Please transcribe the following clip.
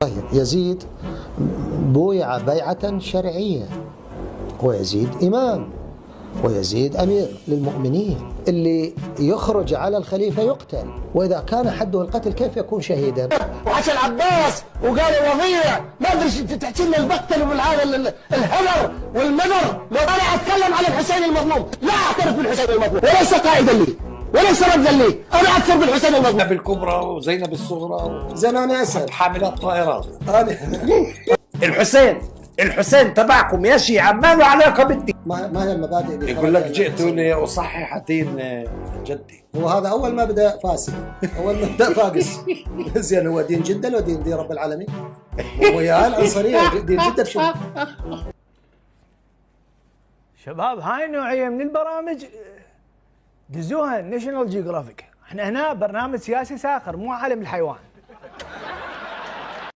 طيب يزيد بويع بيعة شرعية، ويزيد إمام، ويزيد أمير للمؤمنين، اللي يخرج على الخليفة يقتل، وإذا كان حده القتل كيف يكون شهيدا؟ وعاش العباس وقالوا وضيع، ما ادري انت تحكي لنا البقتل وهذا الهدر والمنر. لو انا اتكلم على الحسين المظلوم لا اعترف بالحسين المظلوم، وليس قائدا لي وليس رجلا لي، انا اكثر بالحسين المظلوم. زينب الكبرى وزينب الصغرى زمان اسد حاملات طائرات. الحسين تبعكم يا شيعة ما له علاقة بالدين. ما هي المبادئ اللي يقول لك جئتني اصحح دين جدي. وهذا اول ما بدا فاسد، اول ما بدا فاقس. زين هو دين جده لو دين رب العالمين؟ ويا العنصريه دين جده بشو؟ شباب هاي النوعيه من البرامج دزوها ناشونال جيوغرافيك، احنا هنا برنامج سياسي ساخر مو عالم الحيوان.